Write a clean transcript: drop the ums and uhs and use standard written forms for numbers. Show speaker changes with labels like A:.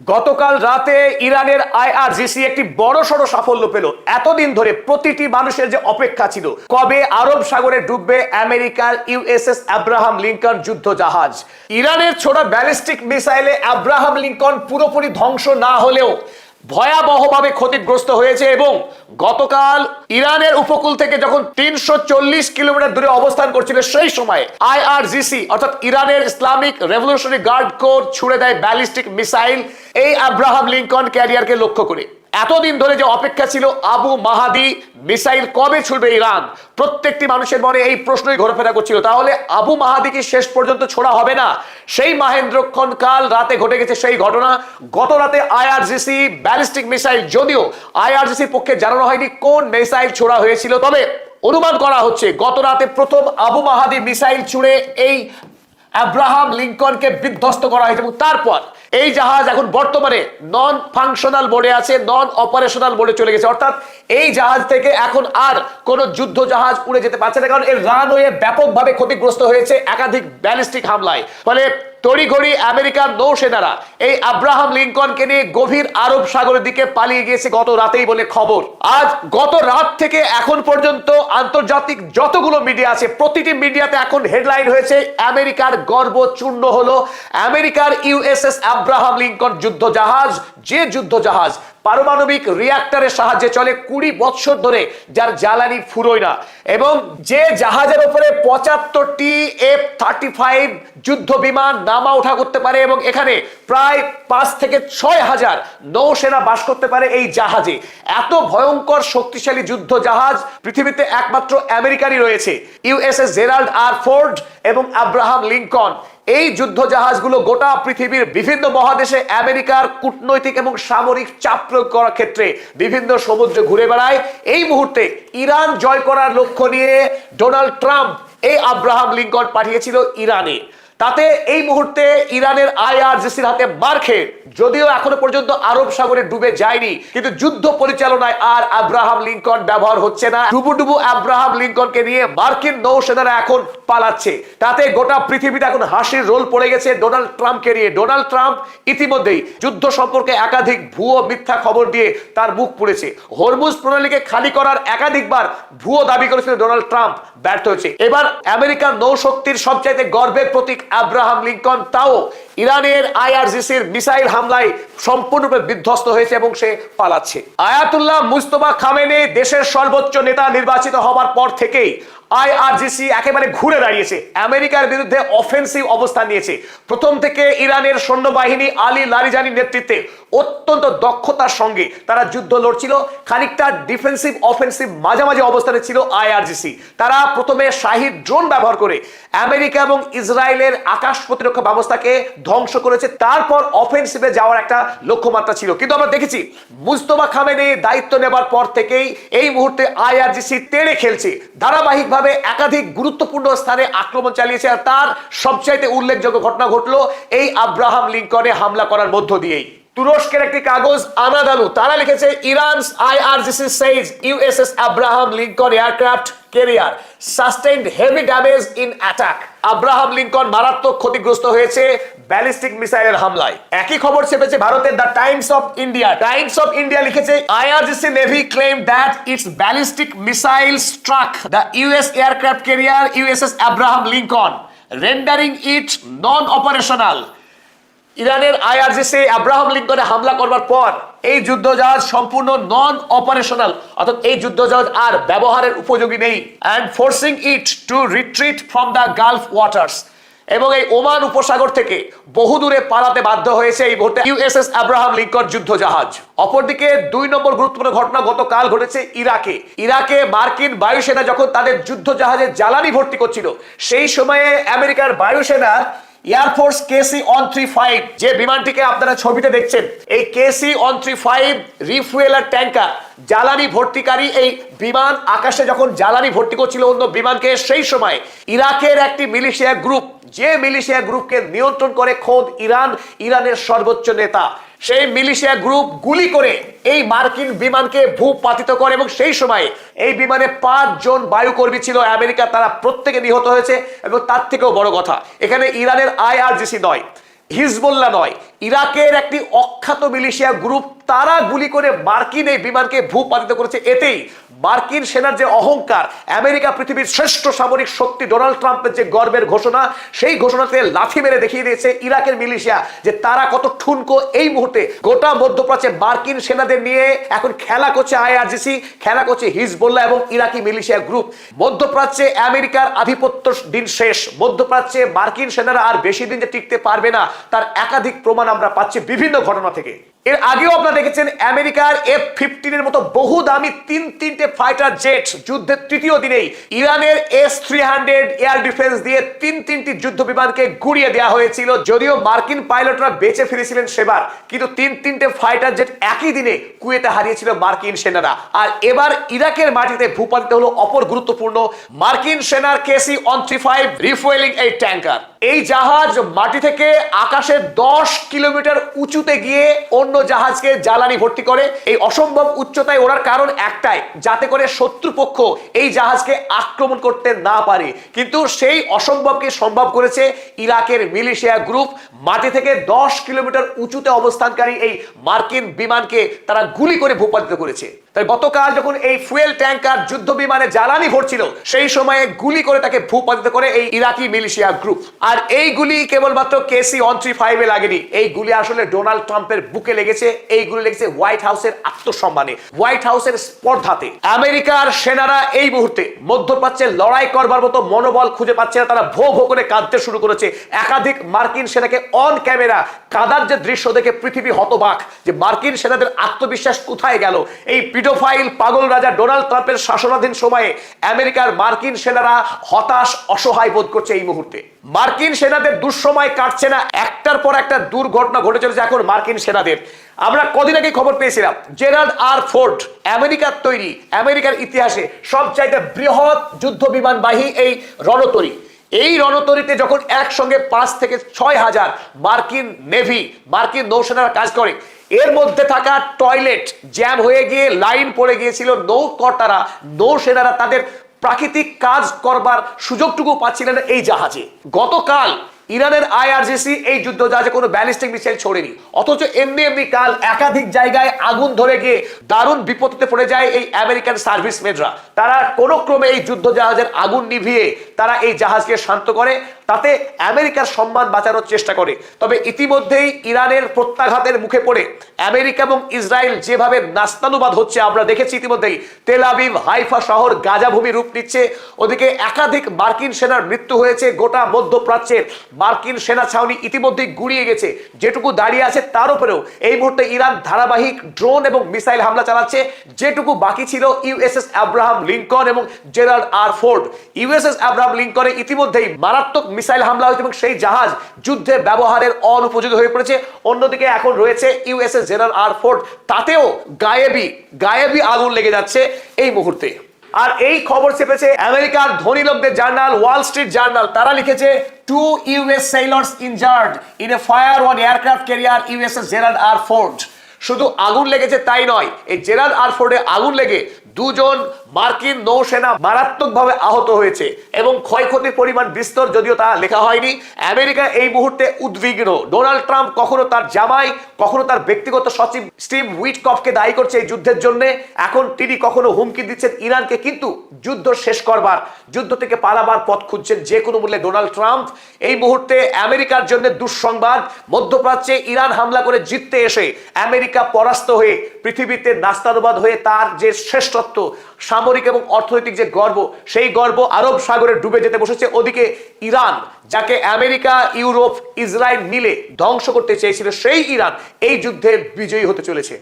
A: গতকাল রাতে ইরানের আইআরজিসি একটি বড়সড় সাফল্য পেল। এতদিন ধরে প্রতিটি মানুষের যে অপেক্ষা ছিল কবে আরব সাগরে ডুববে আমেরিকার ইউএসএস আব্রাহাম লিঙ্কন যুদ্ধ জাহাজ। ইরানের ছোড়া ব্যালিস্টিক মিসাইলে আব্রাহাম লিঙ্কন পুরোপুরি ধ্বংস না হলেও ভয়াবহভাবে ক্ষতিগ্রস্ত হয়েছে এবং গতকাল ইরানের উপকূল থেকে যখন ৩৪০ কিলোমিটার দূরে অবস্থান করছিল সেই সময় আইআরজিসি অর্থাৎ ইরানের ইসলামিক রেভলিউশনারি গার্ড কোর ছুড়ে দেয় ব্যালিস্টিক মিসাইল এই আব্রাহাম লিঙ্কন ক্যারিয়ারকে লক্ষ্য করে। এতদিন ধরে যে অপেক্ষা ছিল আবু মাহাদি মিসাইল কবে ছুড়বে ইরান, প্রত্যেকটি মানুষের মনে এই প্রশ্নই ঘোরাফেরা করছিল। তাহলে আবু মাহাদি কি শেষ পর্যন্ত ছোড়া হবে না? সেই মাহেন্দ্রক্ষণ কাল রাতে ঘটে গেছে সেই ঘটনা। গত রাতে আইআরজিসি ব্যালিস্টিক মিসাইল, যদিও আইআরজিসির পক্ষে জানানো হয়নি কোন মিসাইল ছোড়া হয়েছিল, তবে অনুমান করা হচ্ছে গত রাতে প্রথম আবু মাহাদি মিসাইল ছুড়ে এই আব্রাহাম লিঙ্কনকে বিধ্বস্ত করা হয়েছে এবং তারপর এই জাহাজ এখন বর্তমানে নন ফাংশনাল মোডে আছে, নন অপারেশনাল মোডে চলে গেছে। অর্থাৎ এই জাহাজ থেকে এখন আর কোন যুদ্ধ জাহাজ উড়ে যেতে পারছে না, কারণ এর রানওয়ে ব্যাপকভাবে ক্ষতিগ্রস্ত হয়েছে একাধিক ব্যালিস্টিক হামলায়। ফলে তড়িঘড়ি আমেরিকার নৌসেনারা এই আব্রাহাম লিঙ্কনকে নিয়ে গভীর আরব সাগরের দিকে পালিয়ে গিয়েছে গত রাতেই বলে খবর। আজ গত রাত থেকে এখন পর্যন্ত আন্তর্জাতিক যতগুলো মিডিয়া আছে প্রতিটি মিডিয়াতে এখন হেডলাইন হয়েছে আমেরিকার গর্ব চূর্ণ হলো আমেরিকার ইউএসএস আব্রাহাম লিঙ্কন যুদ্ধ জাহাজ, যে যুদ্ধ জাহাজ পারমাণবিক রিঅ্যাক্টরের সাহায্যে চলে ২০ বছর ধরে, যার জ্বালানি ফুরোয় না, এবং যে জাহাজের উপরে ৭৫টি F-35 যুদ্ধ বিমান নামা ওঠা করতে পারে এবং এখানে প্রায় ৫ থেকে ৬ হাজার নৌসেনা বাস করতে পারে এই জাহাজে। এত ভয়ঙ্কর শক্তিশালী যুদ্ধ জাহাজ পৃথিবীতে একমাত্র আমেরিকারই রয়েছে, ইউএসএস জেরাল্ড আর ফোর্ড এবং আব্রাহাম লিঙ্কন। এই যুদ্ধ জাহাজগুলো গোটা পৃথিবীর বিভিন্ন মহাদেশে আমেরিকার কূটনৈতিক এবং সামরিক চাপ প্রয়োগ করার ক্ষেত্রে বিভিন্ন সমুদ্রে ঘুরে বেড়ায়। এই মুহূর্তে ইরান জয় করার লক্ষ্য নিয়ে ডোনাল্ড ট্রাম্প এই আব্রাহাম লিঙ্কন পাঠিয়েছিল ইরানে। তাতে এই মুহূর্তে ইরানের আইআরজিসির হাতে মার খেয়ে, যদিও এখনো পর্যন্ত আরব সাগরে ডুবে যায়নি, কিন্তু যুদ্ধ পরিচালনায় আর আব্রাহাম লিঙ্কন ব্যবহার হচ্ছে না। ডুবু আব্রাহাম লিঙ্কনকে নিয়ে মার্কিন নৌসেনারা এখন পালাচ্ছে। তাতে গোটা পৃথিবীতে এখন হাসির রোল পড়ে গেছে ডোনাল্ড ট্রাম্পকে নিয়ে। ডোনাল্ড ট্রাম্প ইতিমধ্যেই যুদ্ধ সম্পর্কে একাধিক ভুয়ো মিথ্যা খবর দিয়ে তার মুখ পুড়েছে। হরমুজ প্রণালীকে খালি করার একাধিকবার ভুয়ো দাবি করেছিল ডোনাল্ড ট্রাম্প, ব্যর্থ হয়েছে। এবার আমেরিকার নৌশক্তির সবচাইতে গর্বের প্রতীক আব্রাহাম লিঙ্কন তাও ইরানের আইআরজিসির মিসাইল হামলায় সম্পূর্ণরূপে বিধ্বস্ত হয়েছে এবং সে পালাচ্ছে। আয়াতুল্লাহ মুস্তফা খামেনি দেশের সর্বোচ্চ নেতা নির্বাচিত হবার পর থেকেই আইআরজিসি একেবারে ঘুরে দাঁড়িয়েছে, আমেরিকার বিরুদ্ধে অফেন্সিভ অবস্থান নিয়েছে। প্রথম থেকে ইরানের সৈন্যবাহিনী আলী লারিজানির নেতৃত্বে অত্যন্ত দক্ষতার সঙ্গে তারা যুদ্ধ লড়ছিল। খানিকটা ডিফেন্সিভ অফেন্সিভ মাঝামাঝি অবস্থানে ছিল আইআরজিসি। তারা প্রথমে শাহিদ ড্রোন ব্যবহার করে আমেরিকা এবং ইসরায়েলের আকাশ প্রতিরক্ষা ব্যবস্থাকে ধ্বংস করেছে, তারপর অফেন্সিভে যাওয়ার একটা লক্ষ্যমাত্রা ছিল। কিন্তু আমরা দেখেছি মুস্তফা খামেনি দায়িত্ব নেবার পর থেকেই এই মুহূর্তে আইআরজিসি তেড়ে খেলছে, ধারাবাহিকভাবে একাধিক গুরুত্বপূর্ণ স্থানে আক্রমণ চালিয়েছে। আর তার সবচাইতে উল্লেখযোগ্য ঘটনা ঘটলো এই আব্রাহাম লিঙ্কনে হামলা করার মধ্য দিয়েই। তুরস্কের একটি কাগজ আনাদালু তারা লিখেছে ইরানস IRGC Sage USS Abraham Lincoln aircraft carrier sustained heavy damage in attack. Abraham Lincoln মারাত্মক ক্ষতিগ্রস্ত হয়েছে ব্যালিস্টিক মিসাইলের হামলায়। একই খবর ছেপেছে ভারতের the Times of India. Times of India লিখেছে IRGC navy claim that its ballistic missile struck the US aircraft carrier USS Abraham Lincoln rendering it non operational. ইরানের আইআরজিসি আব্রাহাম লিঙ্কনে হামলা করবার পর এই যুদ্ধ জাহাজ সম্পূর্ণ নন অপারেশনাল, অর্থাৎ এই যুদ্ধ জাহাজ আর ব্যবহারের উপযোগী নেই, and forcing it to retreat from the Gulf waters. এবং এই ওমান উপসাগর থেকে বহুদূরে পালাতে বাধ্য হয়েছে এই মুহূর্তে ইউএসএস আব্রাহাম লিঙ্কন যুদ্ধ জাহাজ। অপরদিকে ২ নম্বর গুরুত্বপূর্ণ ঘটনা গতকাল ঘটেছে ইরাকে। ইরাকে মার্কিন বায়ুসেনা যখন তাদের যুদ্ধ জাহাজে জ্বালানি ভর্তি করছিল সেই সময়ে আমেরিকার বায়ুসেনা এয়ারফোর্স KC-135 যে বিমানটিকে আপনারা ছবিতে দেখছেন, এই KC-135 রিফুয়েলার ট্যাঙ্কার জ্বালানি ভর্তিকারী এই বিমান আকাশে যখন জ্বালানি ভর্তি করছিল অন্য বিমানকে, সেই সময় ইরাকের একটি মিলিশিয়া গ্রুপ, যে মিলিশিয়া গ্রুপকে নিয়ন্ত্রণ করে খোদ ইরানের সর্বোচ্চ নেতা, সেই মিলিশিয়া গ্রুপ গুলি করে এই মার্কিন বিমানকে ভূপাতিত করে এবং সেই সময় এই বিমানে ৫ জন বায়ুকর্মী ছিল আমেরিকা, তারা প্রত্যেকে নিহত হয়েছে। এবং তার থেকেও বড় কথা, এখানে ইরানের আইআরজিসি নয়, হিজবুল্লাহ নয়, ইরাকের একটি অখ্যাত মিলিশিয়া গ্রুপ, তারা গুলি করে মার্কিন এই বিমানকে ভূপাতিত করেছে। এতেই মার্কিন সেনার যে অহংকার, আমেরিকা পৃথিবীর শ্রেষ্ঠ সামরিক শক্তি, ডোনাল্ড ট্রাম্পের যে গর্বের ঘোষণা, সেই ঘোষণাতে লাথি মেরে দেখিয়ে দিয়েছে ইরাকের মিলিশিয়া যে তারা কত ঠুনকো। এই মুহূর্তে গোটা মধ্যপ্রাচ্যে মার্কিন সেনাদের নিয়ে এখন খেলা করছে আইআরজিসি, খেলা করছে হিজবুল্লাহ এবং ইরাকি মিলিশিয়া গ্রুপ। মধ্যপ্রাচ্যে আমেরিকার আধিপত্য দিন শেষ। মধ্যপ্রাচ্যে মার্কিন সেনারা আর বেশি দিন যে টিকতে পারবে না, তার একাধিক প্রমাণ আমরা পাচ্ছি বিভিন্ন ঘটনা থেকে। এর আগেও আপনারা দেখেছেন আমেরিকার F-15 এর মতো বহু দামি তিনটে ফাইটার জেট যুদ্ধের তৃতীয় দিনেই ইরানের S-300 এয়ার ডিফেন্স দিয়ে তিনটি যুদ্ধ বিমানকে গুড়িয়ে দেওয়া হয়েছিল। যদিও মার্কিন পাইলটরা বেঁচে ফিরেছিলেন সেবার, কিন্তু তিনটে ফাইটার জেট একই দিনে কুয়েতে হারিয়েছিল মার্কিন সেনারা। আর এবার ইরাকের মাটিতে ভূপাতিত হলো অপর গুরুত্বপূর্ণ মার্কিন সেনার KC-135 রিফুয়েলিং এই ট্যাঙ্কার। এই জাহাজ মাটি থেকে আকাশে 10 কিলোমিটার উঁচুতে গিয়ে অন্য জাহাজকে জ্বালানি ভর্তি করে। এই অসম্ভব উচ্চতায় ওড়ার কারণ একটাই, যাতে করে শত্রুপক্ষ এই জাহাজকে আক্রমণ করতে না পারে। কিন্তু সেই অসম্ভবকে সম্ভব করেছে ইরাকের মিলিশিয়া গ্রুপ। মাটি থেকে 10 কিলোমিটার উঁচুতে অবস্থানকারী এই মার্কিন বিমানকে তারা গুলি করে ভূপাতিত করেছে। তাই গতকাল যখন এই ফুয়েল ট্যাঙ্কার যুদ্ধ বিমানে জ্বালানি ভরছিল, সেই সময়ে গুলি করে তাকে ভূপাতিত করে এই ইরাকি মিলিশিয়া গ্রুপ। আর এই গুলি কেবলমাত্র KC-135 এ লাগেনি, এই গুলি আসলে ডোনাল্ড ট্রাম্পের বুকে লেগেছে। এই গুলি লেগেছে হোয়াইট হাউসের আত্মসম্মানে, হোয়াইট হাউসের স্পর্ধাতে। আমেরিকার সেনারা এই মুহূর্তে মধ্যপ্রাচ্যে লড়াই করবার মতো মনোবল খুঁজে পাচ্ছে না। তারা ভো ভো করে কাঁদতে শুরু করেছে। একাধিক মার্কিন সেনাকে অন ক্যামেরা কাদার যে দৃশ্য দেখে পৃথিবী হতবাক যে মার্কিন সেনাদের আত্মবিশ্বাস কোথায় গেল। এই পিডোফাইল পাগল রাজা ডোনাল্ড ট্রাম্পের শাসনাধীন সময়ে আমেরিকার মার্কিন সেনারা হতাশ, অসহায় বোধ করছে। এই মুহূর্তে মার্কিন সেনাদের দুঃসময় কাটছে না, একটার পর একটা দুর্ঘটনা ঘটে চলেছে এখন মার্কিন সেনাদের। আমরা কদিন আগে খবর পেয়েছিলাম জেরার্ড আর ফোর্ড, আমেরিকার তৈরি, আমেরিকার ইতিহাসে সবচাইতে বৃহৎ যুদ্ধ বিমানবাহী এই রণতরী। এই রণতরীতে যখন একসঙ্গে 5 থেকে 6 হাজার মার্কিন নেভি, মার্কিন নৌসেনারা কাজ করে, এর মধ্যে থাকা টয়লেট জ্যাম হয়ে গিয়ে লাইন পড়ে গিয়েছিল। নৌকর্তারা, নৌসেনারা তাদের প্রাকৃতিক কাজ করবার সুযোগটুকু পাচ্ছিলেন এই জাহাজে। গতকাল ইরানের আইআরজিসি এই যুদ্ধ জাহাজে কোনো ব্যালিস্টিক মিসাইল ছোড়েনি, অথচ এমনি কাল একাধিক জায়গায় আগুন ধরে গিয়ে দারুণ বিপত্তিতে পড়ে যায় এই আমেরিকান সার্ভিসম্যানরা। তারা কোনো ক্রমে এই যুদ্ধ জাহাজের আগুন নিভিয়ে তারা এই জাহাজকে শান্ত করে, তাতে আমেরিকার সম্মান বাঁচানোর চেষ্টা করে। তবে ইতিমধ্যেই ইরানের প্রত্যাঘাতের মুখে পড়ে আমেরিকা এবং ইসরায়েল যেভাবে নাস্তানুবাদ হচ্ছে আমরা দেখেছি ইতিমধ্যেই। তেল আবিব, হাইফা শহর গাজাভূমি রূপ নিচ্ছে। ওদিকে একাধিক মার্কিন সেনার মৃত্যু হয়েছে। গোটা মধ্যপ্রাচ্যের মার্কিন সেনা ছাউনি ইতিমধ্যেই গুড়িয়ে গেছে। যেটুকু দাঁড়িয়ে আছে তার উপরেও এই মুহূর্তে ইরান ধারাবাহিক ড্রোন এবং মিসাইল হামলা চালাচ্ছে। যেটুকু বাকি ছিল ইউএসএস আব্রাহাম লিঙ্কন এবং Gerald R Ford. USS Abraham লিঙ্কনে ইতিমধ্যেই মারাত্মক মিসাইল হামলা হয়েছে এবং সেই জাহাজ যুদ্ধে ব্যবহারের অনুপযোগী হয়ে পড়েছে। অন্যদিকে এখন রয়েছে ইউএসএস জেরার্ড আর ফোর্ড, তাতেও গায়েবী আগুন লেগে যাচ্ছে এই মুহূর্তে। আর এই খবর চেপেছে আমেরিকার ধনী লোকদের জার্নাল ওয়াল স্ট্রিট জার্নাল। তারা লিখেছে 2 US sailors injured in a fire on aircraft carrier USS Gerald R. Ford। শুধু আগুন লেগেছে তাই নয়, এই জেরার্ড আর ফোর্ডে আগুন লেগে 2 জন মার্কিন নৌসেনা মারাত্মকভাবে আহত হয়েছে এবং ক্ষয়ক্ষতির পরিমাণ বিস্তর, যদিও তা লেখা হয়নি। আমেরিকা এই মুহূর্তে উদ্বিগ্ন। ডোনাল্ড ট্রাম্প কখনো তার জামাই, কখনো তার ব্যক্তিগত সচিব স্টিভ উইটকফকে দায়ী করছে এই যুদ্ধের জন্য। এখন তিনি কখনো হুমকি দিচ্ছেন ইরানকে, কিন্তু যুদ্ধ শেষ করবার, যুদ্ধ থেকে পালাবার পথ খুঁজছেন যে কোনো মূল্যে ডোনাল্ড ট্রাম্প। এই মুহূর্তে আমেরিকার জন্য দুঃসংবাদ। মধ্যপ্রাচ্যে ইরান হামলা করে জিততে এসে আমেরিকা পরাস্ত হয়ে পৃথিবীতে নাস্তানুবাদ হয়ে তার যে শ্রেষ্ঠত্ব, সামরিক এবং অর্থনৈতিক যে গর্ব, সেই গর্ব আরব সাগরে ডুবে যেতে বসেছে। ওদিকে ইরান, যাকে আমেরিকা, ইউরোপ, ইসরায়েল মিলে ধ্বংস করতে চেয়েছিল, সেই ইরান এই যুদ্ধে বিজয়ী হতে চলেছে।